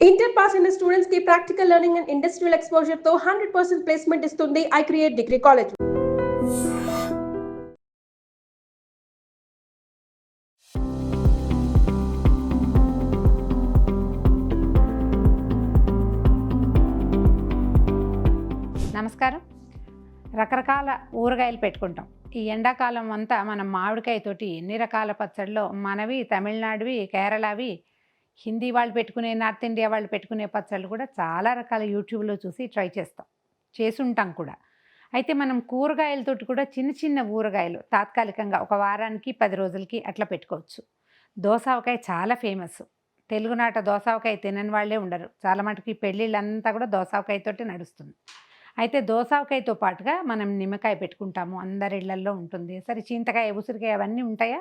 Inter pass అయిన students కి practical learning and industrial exposure తో 100% ప్లేస్మెంట్ ఇస్తుంది ఐ క్రియేట్ డిగ్రీ కాలేజ్. నమస్కారం. రకరకాల ఊరగాయలు పెట్టుకుంటాం. ఈ ఎండాకాలం అంతా మనం మామిడికాయతోటి ఎన్ని రకాల పచ్చళ్ళు, మనవి, తమిళనాడువి, కేరళవి, హిందీ వాళ్ళు పెట్టుకునే, నార్త్ ఇండియా వాళ్ళు పెట్టుకునే పచ్చళ్ళు కూడా చాలా రకాల యూట్యూబ్లో చూసి ట్రై చేస్తాం, చేసుంటాం కూడా. అయితే మనం కూరగాయలతోటి కూడా చిన్న చిన్న ఊరగాయలు తాత్కాలికంగా ఒక వారానికి 10 రోజులకి అట్లా పెట్టుకోవచ్చు. దోసావకాయ చాలా ఫేమస్. తెలుగునాట దోసావకాయ తినని వాళ్ళే ఉండరు. చాలా మటుకు ఈ పెళ్ళిళ్ళంతా కూడా దోసావకాయతోటి నడుస్తుంది. అయితే దోసావకాయతో పాటుగా మనం నిమ్మకాయ పెట్టుకుంటాము, అందరి ఇళ్లల్లో ఉంటుంది. సరే, చింతకాయ, ఉసిరికాయ అవన్నీ ఉంటాయా?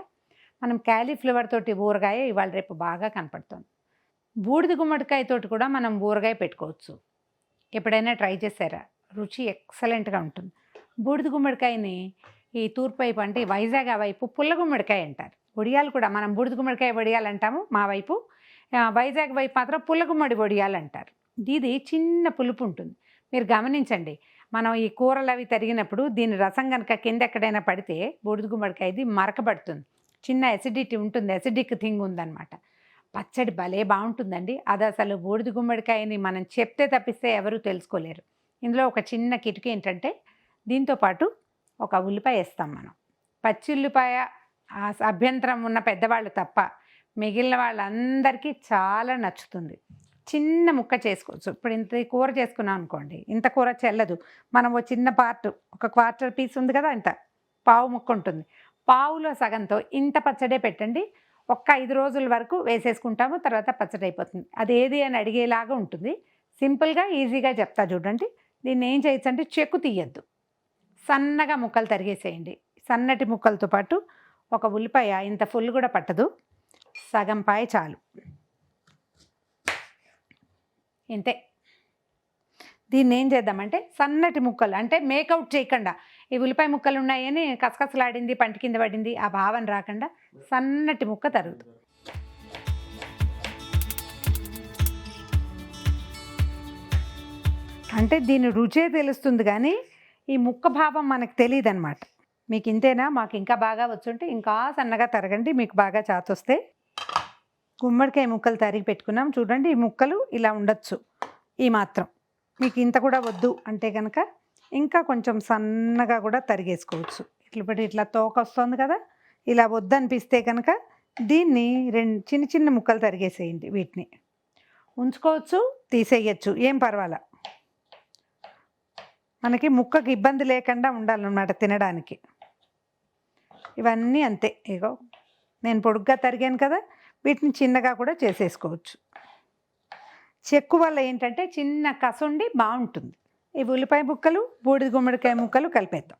మనం క్యాలీఫ్లవర్ తోటి ఊరగాయ ఇవాళ రేపు బాగా కనపడుతుంది. బూడిద గుమ్మడికాయతోటి కూడా మనం ఊరగాయ పెట్టుకోవచ్చు. ఎప్పుడైనా ట్రై చేశారా? రుచి ఎక్సలెంట్గా ఉంటుంది. బూడిద గుమ్మడికాయని ఈ తూర్పు వైపు అంటే వైజాగ్ ఆ వైపు పుల్ల గుమ్మడికాయ అంటారు. వడియాలు కూడా మనం బూడిద గుమ్మడికాయ వడియాలు అంటాము మా వైపు. వైజాగ్ వైపు మాత్రం పుల్ల గుమ్మడి వడియాలు అంటారు. ఇది చిన్న పులుపు ఉంటుంది. మీరు గమనించండి, మనం ఈ కూరలు అవి తరిగినప్పుడు దీని రసం కనుక కింద ఎక్కడైనా పడితే బూడిద గుమ్మడికాయది మరకబడుతుంది. చిన్న ఎసిడిటీ ఉంటుంది, ఎసిడిక్ థింగ్ ఉందన్నమాట. పచ్చడి భలే బాగుంటుందండి. అది అసలు బూడిద గుమ్మడికాయని మనం చెప్తే తప్పిస్తే ఎవరూ తెలుసుకోలేరు. ఇందులో ఒక చిన్న కిటుకు ఏంటంటే, దీంతోపాటు ఒక ఉల్లిపాయ వేస్తాం మనం. పచ్చి ఉల్లిపాయ అభ్యంతరం ఉన్న పెద్దవాళ్ళు తప్ప మిగిలిన వాళ్ళందరికీ చాలా నచ్చుతుంది. చిన్న ముక్క చేసుకోవచ్చు. ఇప్పుడు ఇంత కూర చేసుకున్నాం అనుకోండి, ఇంత కూర చెల్లదు. మనం ఒక చిన్న పార్ట్, ఒక క్వార్టర్ పీస్ ఉంది కదా, ఇంత పావు ముక్క ఉంటుంది. పావులో సగంతో ఇంత పచ్చడే పెట్టండి. ఒక్క 5 రోజుల వరకు వేసేసుకుంటాము, తర్వాత పచ్చడి అయిపోతుంది. అదేది అని అడిగేలాగా ఉంటుంది. సింపుల్గా ఈజీగా చెప్తా చూడండి. దీన్ని ఏం చేయొచ్చు అంటే, చెక్కు తీయద్దు, సన్నగా ముక్కలు తరిగేసేయండి. సన్నటి ముక్కలతో పాటు ఒక ఉల్లిపాయ, ఇంత ఫుల్ కూడా పట్టదు, సగం పాయ చాలు, ఇంతే. దీన్ని ఏం చేద్దామంటే, సన్నటి ముక్కలు అంటే మేకౌట్ చేయకుండా, ఈ ఉల్లిపాయ ముక్కలు ఉన్నాయని కసకసలాడింది, పంట కింద పడింది ఆ భావన రాకుండా సన్నటి ముక్క తరుగుతుంది. అంటే దీని రుచే తెలుస్తుంది, కానీ ఈ ముక్క భావం మనకు తెలియదు అనమాట. మీకు ఇంతేనా? మాకు ఇంకా బాగా వచ్చుంటే ఇంకా సన్నగా తరగండి, మీకు బాగా చాతొస్తే. గుమ్మడికాయ ముక్కలు తరిగి పెట్టుకున్నాం చూడండి. ఈ ముక్కలు ఇలా ఉండొచ్చు, ఈ మాత్రం. మీకు ఇంత కూడా వద్దు అంటే కనుక ఇంకా కొంచెం సన్నగా కూడా తరిగేసుకోవచ్చు. ఇట్లా తోక వస్తుంది కదా, ఇలా వద్దనిపిస్తే కనుక దీన్ని 2 చిన్న చిన్న ముక్కలు తరిగేసేయండి. వీటిని ఉంచుకోవచ్చు, తీసేయచ్చు, ఏం పర్వాలా. మనకి ముక్కకి ఇబ్బంది లేకుండా ఉండాలన్నమాట తినడానికి. ఇవన్నీ అంతే. ఇగో నేను పొడుగ్గా తరిగాను కదా, వీటిని చిన్నగా కూడా చేసేసుకోవచ్చు. చెక్కు వల్ల ఏంటంటే చిన్న కసుండి బాగుంటుంది. ఈ ఉల్లిపాయ ముక్కలు, బూడిద గుమ్మడికాయ ముక్కలు కలిపేద్దాం.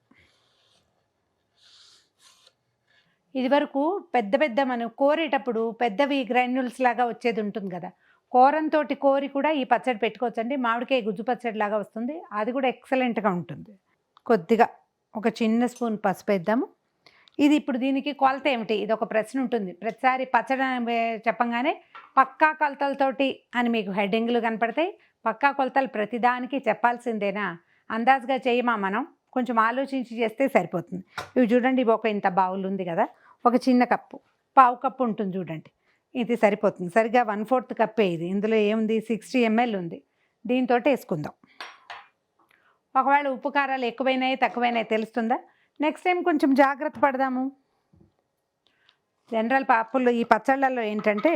ఇదివరకు పెద్ద పెద్ద మనం కోరేటప్పుడు పెద్దవి గ్రాన్యూల్స్ లాగా వచ్చేది ఉంటుంది కదా, కూరంతో కోరి కూడా ఈ పచ్చడి పెట్టుకోవచ్చండి. మామిడికాయ గుజ్జు పచ్చడి లాగా వస్తుంది, అది కూడా ఎక్సలెంట్గా ఉంటుంది. కొద్దిగా ఒక చిన్న స్పూన్ పసుపు వేద్దాము. ఇది ఇప్పుడు దీనికి కొలత ఏమిటి? ఇది ఒక ప్రశ్న ఉంటుంది ప్రతిసారి. పచ్చడి చెప్పంగానే పక్కా కొలతలతోటి అని మీకు హెడ్డింగ్లు కనపడతాయి. పక్కా కొలతలు ప్రతిదానికి చెప్పాల్సిందేనా? అందాజుగా చేయమా? మనం కొంచెం ఆలోచించి చేస్తే సరిపోతుంది. ఇవి చూడండి, ఇవి ఒక ఇంత బౌల్ ఉంది కదా, ఒక చిన్న కప్పు, పావు కప్పు ఉంటుంది చూడండి, ఇది సరిపోతుంది. సరిగ్గా 1/4 కప్పే ఇది. ఇందులో ఏముంది? 60 ml ఉంది. దీంతో వేసుకుందాం. ఒకవేళ ఉప్పు కారాలు ఎక్కువైనాయి తక్కువైనాయి తెలుస్తుందా? నెక్స్ట్ టైం కొంచెం జాగ్రత్త పడదాము. జనరల్ పప్పులు ఈ పచ్చళ్ళల్లో ఏంటంటే,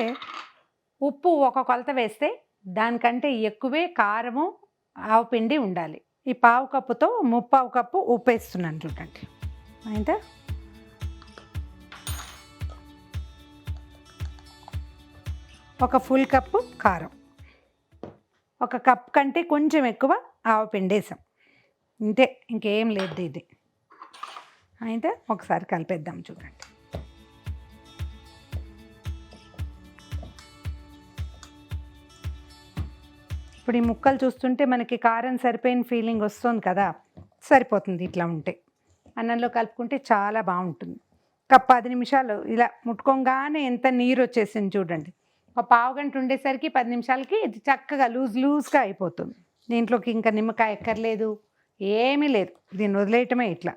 ఉప్పు ఒక కొలత వేస్తే దానికంటే ఎక్కువే కారము, ఆవపిండి ఉండాలి. ఈ పావు కప్పుతో 3/4 కప్పు ఉప్పు వేస్తున్నాను చూడండి. అయితే ఒక ఫుల్ కప్పు కారం, ఒక కప్ కంటే కొంచెం ఎక్కువ ఆవపిండి వేసాం, ఇంతే, ఇంకేం లేదు. ఇది అయితే ఒకసారి కలిపేద్దాం చూడండి. ఇప్పుడు ఈ ముక్కలు చూస్తుంటే మనకి కారం సరిపోయిన ఫీలింగ్ వస్తుంది కదా, సరిపోతుంది. ఇట్లా ఉంటే అన్నంలో కలుపుకుంటే చాలా బాగుంటుంది. 10 నిమిషాలు ఇలా ముట్టుకోగానే ఎంత నీరు వచ్చేసింది చూడండి. ఒక పావు గంట ఉండేసరికి 10 నిమిషాలకి ఇది చక్కగా లూజ్గా అయిపోతుంది. దీంట్లోకి ఇంకా నిమ్మకాయ ఎక్కర్లేదు, ఏమీ లేదు. దీన్ని వదిలేయటమే ఇట్లా.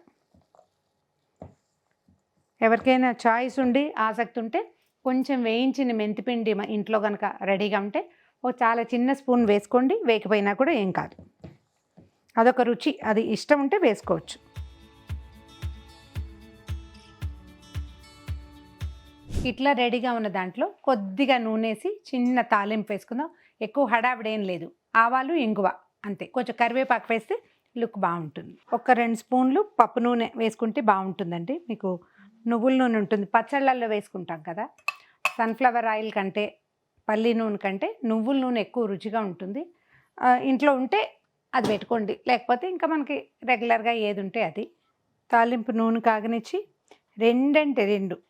ఎవరికైనా చాయిస్ ఉండి ఆసక్తి ఉంటే కొంచెం వేయించిన మెంతిపిండి ఇంట్లో కనుక రెడీగా ఉంటే ఒక చాలా చిన్న స్పూన్ వేసుకోండి. వేయకపోయినా కూడా ఏం కాదు, అదొక రుచి. అది ఇష్టం ఉంటే వేసుకోవచ్చు. ఇట్లా రెడీగా ఉన్న దాంట్లో కొద్దిగా నూనెసి చిన్న తాలింపు వేసుకుందాం. ఎక్కువ హడావిడేం లేదు. ఆవాలు, ఇంగువ అంతే. కొంచెం కరివేపాకు వేస్తే లుక్ బాగుంటుంది. ఒక 2 స్పూన్లు పప్పు నూనె వేసుకుంటే బాగుంటుందండి. మీకు నువ్వుల నూనె ఉంటుంది, పచ్చళ్ళల్లో వేసుకుంటాం కదా. సన్ఫ్లవర్ ఆయిల్ కంటే, పల్లి నూనె కంటే నువ్వుల నూనె ఎక్కువ రుచిగా ఉంటుంది. ఇంట్లో ఉంటే అది పెట్టుకోండి, లేకపోతే ఇంకా మనకి రెగ్యులర్గా ఏది ఉంటే అది. తాలింపు నూనె కాగనిచ్చి 2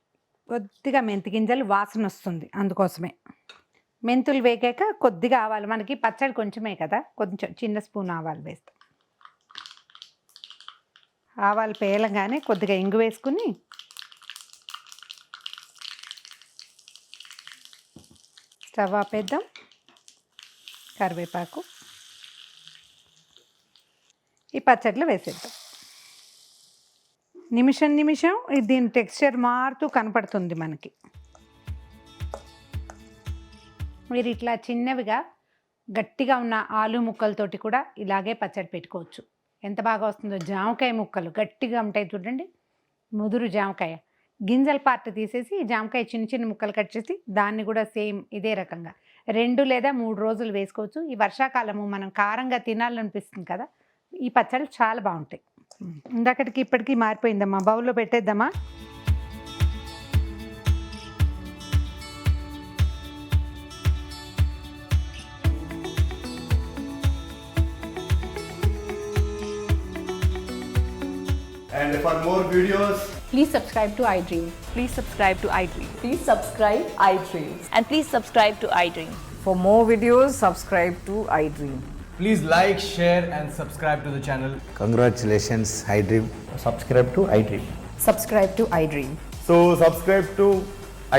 కొద్దిగా మెంతి గింజలు వాసన వస్తుంది, అందుకోసమే. మెంతులు వేగాక కొద్దిగా ఆవాలు, మనకి పచ్చడి కొంచెమే కదా, కొంచెం చిన్న స్పూన్ ఆవాలు వేస్తాం. ఆవాలు పేలగానే కొద్దిగా ఇంగు వేసుకుని స్టవ్ ఆపేద్దాం. కరివేపాకు ఈ పచ్చడిలో వేసేద్దాం. నిమిషం దీని టెక్స్చర్ మారుతూ కనపడుతుంది మనకి. మీరు ఇట్లా చిన్నవిగా గట్టిగా ఉన్న ఆలు ముక్కలతోటి కూడా ఇలాగే పచ్చడి పెట్టుకోవచ్చు. ఎంత బాగా వస్తుందో. జామకాయ ముక్కలు గట్టిగా ఉంటాయి చూడండి, ముదురు జామకాయ. గింజల పార్ట్ తీసేసి జామకాయ చిన్న ముక్కలు కట్ చేసి దాన్ని కూడా సేమ్ ఇదే రకంగా 2 లేదా 3 రోజులు వేసుకోవచ్చు. ఈ వర్షాకాలము మనం కారంగా తినాలనిపిస్తుంది కదా, ఈ పచ్చళ్ళు చాలా బాగుంటాయి. ఇందాకటికి ఇప్పటికీ మారిపోయిందమ్మా. బౌల్లో పెట్టేద్దామా? And for more videos, Please subscribe to iDream. Please subscribe to iDream. Please subscribe iDream. And please subscribe to iDream. For more videos, subscribe to iDream. please like, share and subscribe to the channel. Congratulations, iDream. Subscribe to iDream. Subscribe to iDream. So subscribe to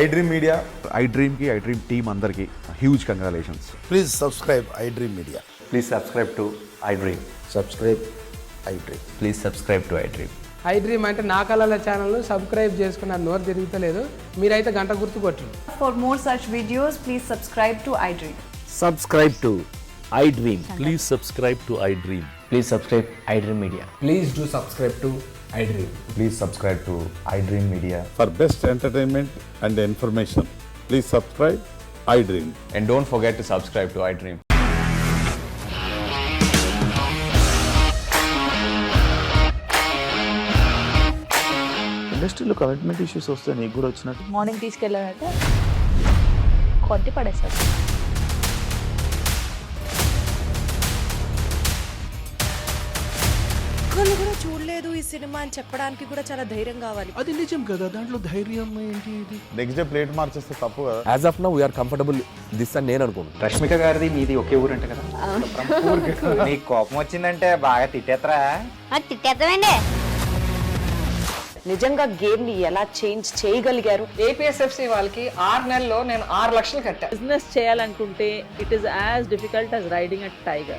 iDream Media. iDream ki iDream team andarki huge congratulations. Please subscribe iDream Media. Please subscribe to iDream. Subscribe iDream. Please subscribe to iDream. iDream అంటే నా కళల channel subscribe చేసుకున్న నోరు తిరుగుతలేదు, మీరైతే గంట గుర్తు కొట్టండి. For more such videos, please subscribe to iDream. Subscribe to iDream. Please subscribe to iDream. Please subscribe iDream Media. Please do subscribe to iDream. Please subscribe to iDream Media. For best entertainment and information, please subscribe iDream. And don't forget to subscribe to iDream. ఇండస్ట్రీలో commitment issues వస్తే నీకు కూడా వచ్చినట్టు morning తీసుకెళ్ళాలంటే కొట్టి పడేస్తారు. ఒక్కళ్ళు కూడా చూడలేదు ఈ సినిమా అని చెప్పడానికి కూడా చాలా ధైర్యం కావాలి. అది నిజం కదా, దాంట్లో ధైర్యం ఏంటి? ఇది నెక్స్ట్ డే ప్లేట్ మార్చేస్తే తప్పు కదా. As of now, we are comfortable this అని నేను అనుకుంటున్నాను. రష్మిక గారిది మీది ఒకే ఊరు అంట కదా. నీకు కోపం వచ్చిందంటే బాగా తిట్టేత్తరా? తిట్టేద్దామండి. నిజంగా గేమ్ ని ఎలా చేంజ్ చేయగలిగారు? APSFC వాళ్ళకి 6 నెలల్లో నేను 6 లక్షలు కట్టా. Business చేయాలనుకుంటే it is as difficult as riding a tiger.